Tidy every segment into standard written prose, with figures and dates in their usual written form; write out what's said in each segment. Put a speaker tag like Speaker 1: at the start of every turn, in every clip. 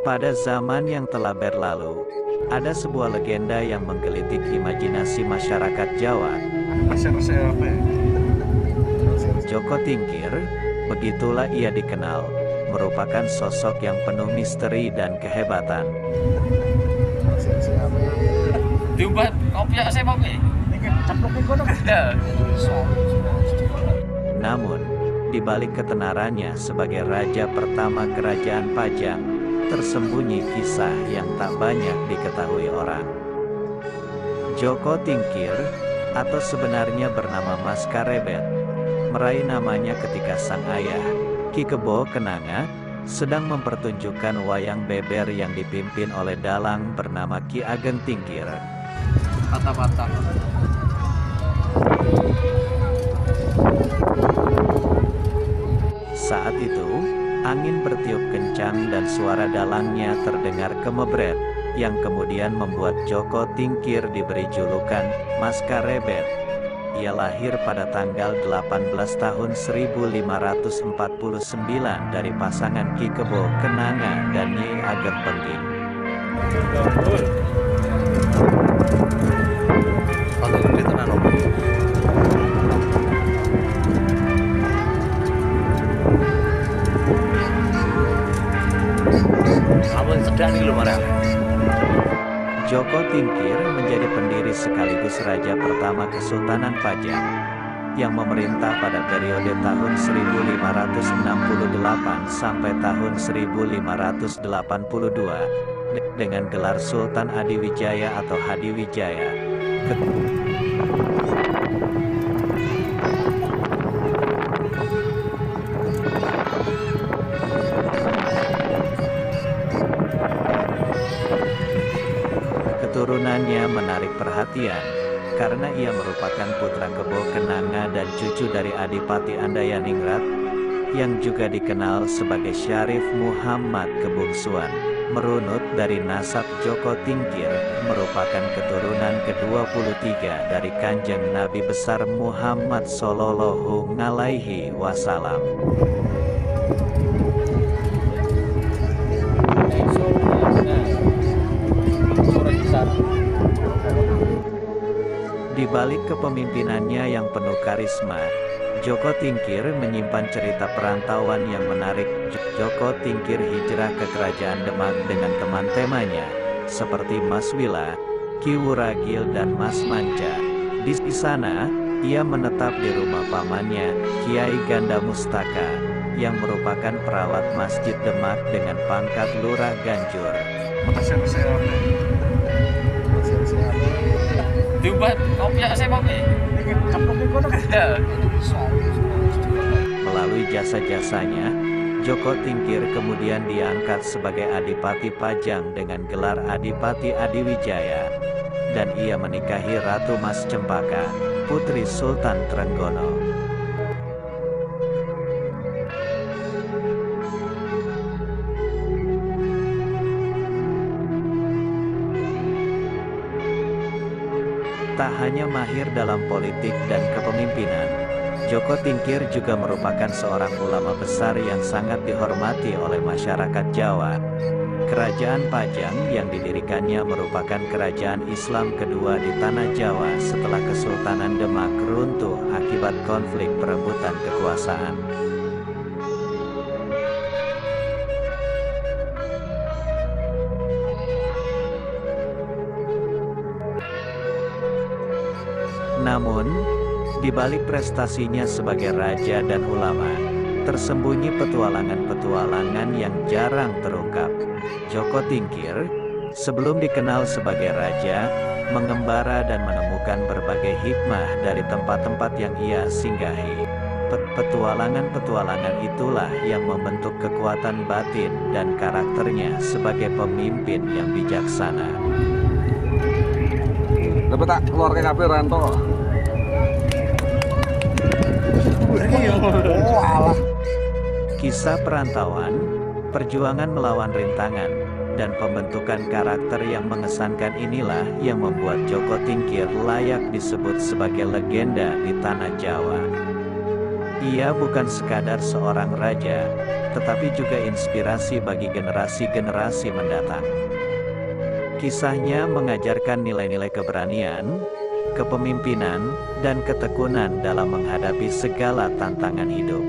Speaker 1: Pada zaman yang telah berlalu, ada sebuah legenda yang menggelitik imajinasi masyarakat Jawa. Joko Tingkir, begitulah ia dikenal, merupakan sosok yang penuh misteri dan kehebatan. Namun, di balik ketenarannya sebagai raja pertama kerajaan Pajang, tersembunyi kisah yang tak banyak diketahui orang. Joko Tingkir, atau sebenarnya bernama Mas Karebet, meraih namanya ketika sang ayah, Ki Kebo Kenanga, sedang mempertunjukkan wayang beber yang dipimpin oleh dalang bernama Ki Ageng Tingkir.
Speaker 2: Patah-patah.
Speaker 1: Saat itu, angin bertiup kencang dan suara dalangnya terdengar kemebret, yang kemudian membuat Joko Tingkir diberi julukan Mas Karebet. Ia lahir pada tanggal 18 tahun 1549 dari pasangan Ki Kebo Kenanga dan Nyi Ageng Pengging. Joko Tingkir menjadi pendiri sekaligus raja pertama Kesultanan Pajang, yang memerintah pada periode tahun 1568 sampai tahun 1582, dengan gelar Sultan Adiwijaya atau Hadiwijaya. Keturunannya menarik perhatian, karena ia merupakan putra Kebo Kenanga dan cucu dari Adipati Andayaningrat, yang juga dikenal sebagai Syarif Muhammad Kebungsuan. Merunut dari nasab Joko Tingkir, merupakan keturunan ke-23 dari Kanjeng Nabi besar Muhammad Sallallahu Alaihi Wasallam. Di balik kepemimpinannya yang penuh karisma, Joko Tingkir menyimpan cerita perantauan yang menarik. Joko Tingkir hijrah ke Kerajaan Demak dengan teman-temannya, seperti Mas Wila, Ki Wuragil dan Mas Manca. Di sana, ia menetap di rumah pamannya, Kiai Ganda Mustaka, yang merupakan perawat Masjid Demak dengan pangkat Lurah Ganjur. Melalui jasa-jasanya, Joko Tingkir kemudian diangkat sebagai Adipati Pajang dengan gelar Adipati Adiwijaya, dan ia menikahi Ratu Mas Cempaka, putri Sultan Trenggono. Tak hanya mahir dalam politik dan kepemimpinan, Joko Tingkir juga merupakan seorang ulama besar yang sangat dihormati oleh masyarakat Jawa. Kerajaan Pajang yang didirikannya merupakan kerajaan Islam kedua di tanah Jawa setelah Kesultanan Demak runtuh akibat konflik perebutan kekuasaan. Namun, di balik prestasinya sebagai raja dan ulama, tersembunyi petualangan-petualangan yang jarang terungkap. Joko Tingkir, sebelum dikenal sebagai raja, mengembara dan menemukan berbagai hikmah dari tempat-tempat yang ia singgahi. Petualangan-petualangan itulah yang membentuk kekuatan batin dan karakternya sebagai pemimpin yang bijaksana.
Speaker 3: Dapat tak keluar ke kabel Ranto.
Speaker 1: Kisah perantauan, perjuangan melawan rintangan, dan pembentukan karakter yang mengesankan inilah yang membuat Joko Tingkir layak disebut sebagai legenda di tanah Jawa. Ia bukan sekadar seorang raja, tetapi juga inspirasi bagi generasi-generasi mendatang. Kisahnya mengajarkan nilai-nilai keberanian, kepemimpinan, dan ketekunan dalam menghadapi segala tantangan hidup.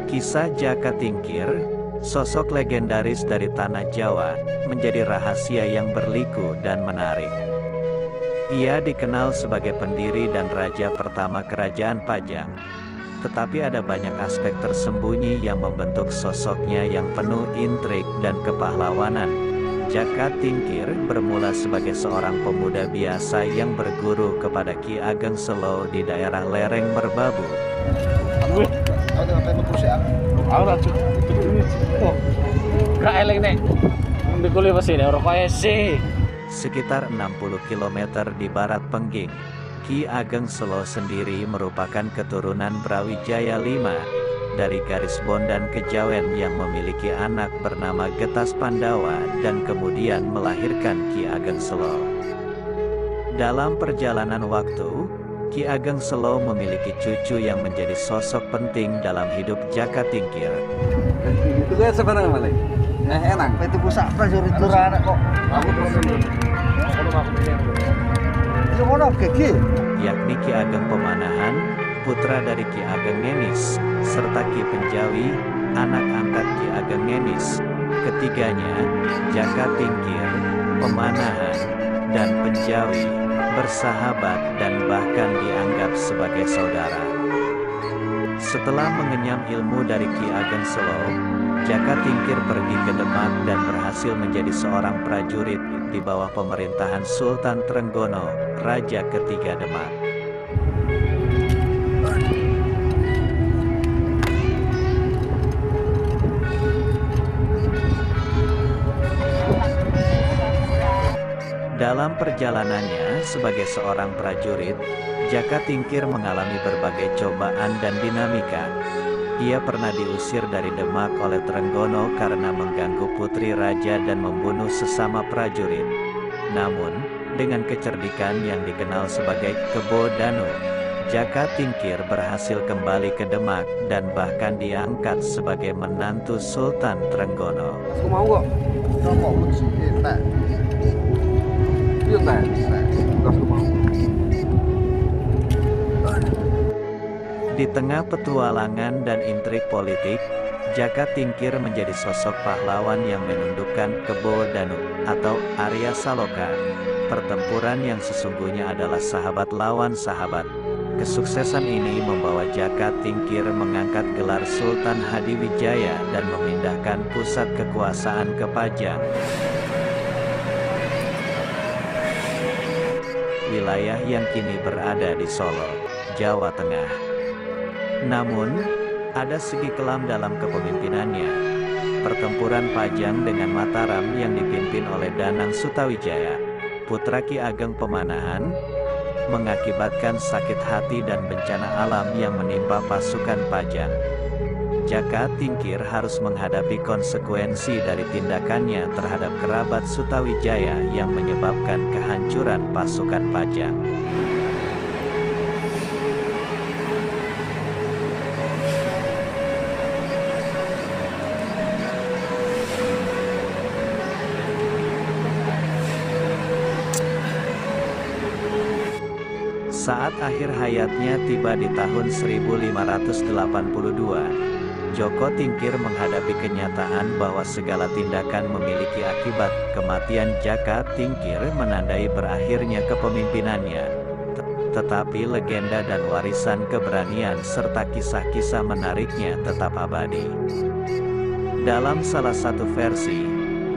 Speaker 1: Kisah Jaka Tingkir, sosok legendaris dari tanah Jawa, menjadi rahasia yang berliku dan menarik. Ia dikenal sebagai pendiri dan raja pertama Kerajaan Pajang. Tetapi ada banyak aspek tersembunyi yang membentuk sosoknya yang penuh intrik dan kepahlawanan. Jaka Tingkir bermula sebagai seorang pemuda biasa yang berguru kepada Ki Ageng Selo di daerah lereng Merbabu. Sekitar 60 km di barat Pengging, Ki Ageng Selo sendiri merupakan keturunan Brawijaya V dari garis Bondan Kejawen yang memiliki anak bernama Getas Pandawa dan kemudian melahirkan Ki Ageng Selo. Dalam perjalanan waktu, Ki Ageng Selo memiliki cucu yang menjadi sosok penting dalam hidup Jaka Tingkir.
Speaker 3: Itu kan sebenarnya malah. Enak.
Speaker 4: Itu pusat prajurit Lurana kok.
Speaker 3: Aku terus
Speaker 4: Itu mana keki?
Speaker 1: Yakni Ki Ageng Pemanahan, putra dari Ki Ageng Ngenis, serta Ki Penjawi, anak angkat Ki Ageng Ngenis. Ketiganya, Jaka Tingkir, Pemanahan, dan Penjawi, bersahabat dan bahkan dianggap sebagai saudara. Setelah mengenyam ilmu dari Ki Ageng Selo, Jaka Tingkir pergi ke Demak dan berhasil menjadi seorang prajurit di bawah pemerintahan Sultan Trenggono, Raja ketiga Demak. Dalam perjalanannya sebagai seorang prajurit, Jaka Tingkir mengalami berbagai cobaan dan dinamika. Ia pernah diusir dari Demak oleh Trenggono karena mengganggu putri raja dan membunuh sesama prajurit. Namun, dengan kecerdikan yang dikenal sebagai Kebo Danu, Jaka Tingkir berhasil kembali ke Demak dan bahkan diangkat sebagai menantu Sultan Trenggono.
Speaker 3: Aku mau kok.
Speaker 4: Rokok muncul. Tak.
Speaker 3: Yuk teh. Aku mau.
Speaker 1: Di tengah petualangan dan intrik politik, Jaka Tingkir menjadi sosok pahlawan yang menundukkan Kebo Danu atau Arya Saloka. Pertempuran yang sesungguhnya adalah sahabat lawan sahabat. Kesuksesan ini membawa Jaka Tingkir mengangkat gelar Sultan Hadiwijaya dan memindahkan pusat kekuasaan ke Pajang, wilayah yang kini berada di Solo, Jawa Tengah. Namun, ada segi kelam dalam kepemimpinannya. Pertempuran Pajang dengan Mataram yang dipimpin oleh Danang Sutawijaya, putra Ki Ageng Pemanahan, mengakibatkan sakit hati dan bencana alam yang menimpa pasukan Pajang. Jaka Tingkir harus menghadapi konsekuensi dari tindakannya terhadap kerabat Sutawijaya yang menyebabkan kehancuran pasukan Pajang. Saat akhir hayatnya tiba di tahun 1582, Joko Tingkir menghadapi kenyataan bahwa segala tindakan memiliki akibat. Kematian Jaka Tingkir menandai berakhirnya kepemimpinannya. Tetapi legenda dan warisan keberanian serta kisah-kisah menariknya tetap abadi. Dalam salah satu versi,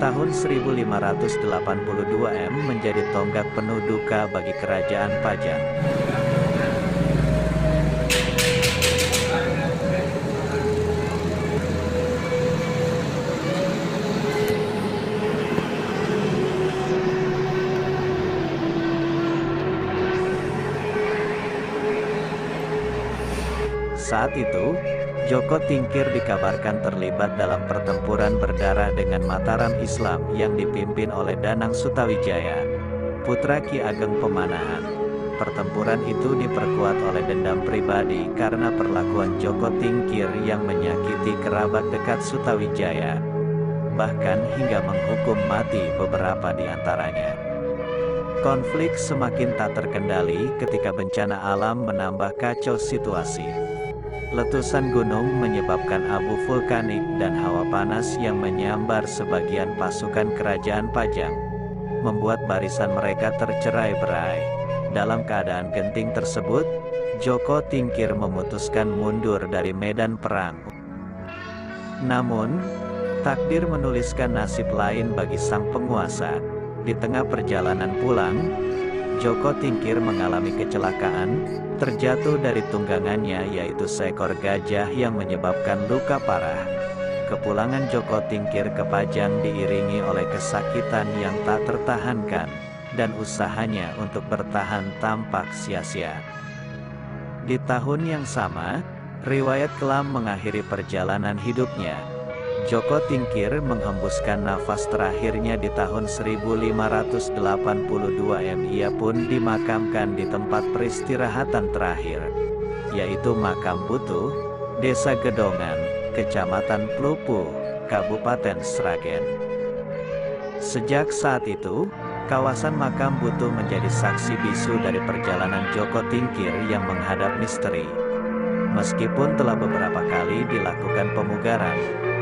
Speaker 1: tahun 1582 menjadi tonggak penuh duka bagi Kerajaan Pajang. Saat itu, Joko Tingkir dikabarkan terlibat dalam pertempuran berdarah dengan Mataram Islam yang dipimpin oleh Danang Sutawijaya, putra Ki Ageng Pemanahan. pertempuran itu diperkuat oleh dendam pribadi karena perlakuan Joko Tingkir yang menyakiti kerabat dekat Sutawijaya, bahkan hingga menghukum mati beberapa di antaranya. Konflik semakin tak terkendali ketika bencana alam menambah kacau situasi. Letusan gunung menyebabkan abu vulkanik dan hawa panas yang menyambar sebagian pasukan kerajaan Pajang, membuat barisan mereka tercerai-berai. Dalam keadaan genting tersebut, Joko Tingkir memutuskan mundur dari medan perang. Namun, takdir menuliskan nasib lain bagi sang penguasa. Di tengah perjalanan pulang, Joko Tingkir mengalami kecelakaan, terjatuh dari tunggangannya yaitu seekor gajah yang menyebabkan luka parah. Kepulangan Joko Tingkir ke Pajang diiringi oleh kesakitan yang tak tertahankan, dan usahanya untuk bertahan tampak sia-sia. Di tahun yang sama, riwayat kelam mengakhiri perjalanan hidupnya. Joko Tingkir menghembuskan nafas terakhirnya di tahun 1582 Ia pun dimakamkan di tempat peristirahatan terakhir, yaitu Makam Butuh, Desa Gedongan, Kecamatan Plupu, Kabupaten Sragen. Sejak saat itu, kawasan Makam Butuh menjadi saksi bisu dari perjalanan Joko Tingkir yang menghadap misteri. Meskipun telah beberapa kali dilakukan pemugaran,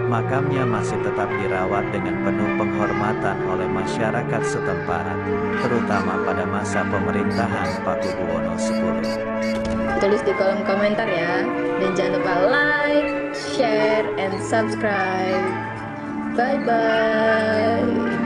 Speaker 1: makamnya masih tetap dirawat dengan penuh penghormatan oleh masyarakat setempat, terutama pada masa pemerintahan Pakubuwono X.
Speaker 5: Tulis di kolom komentar ya, dan jangan lupa like, share, and subscribe. Bye bye.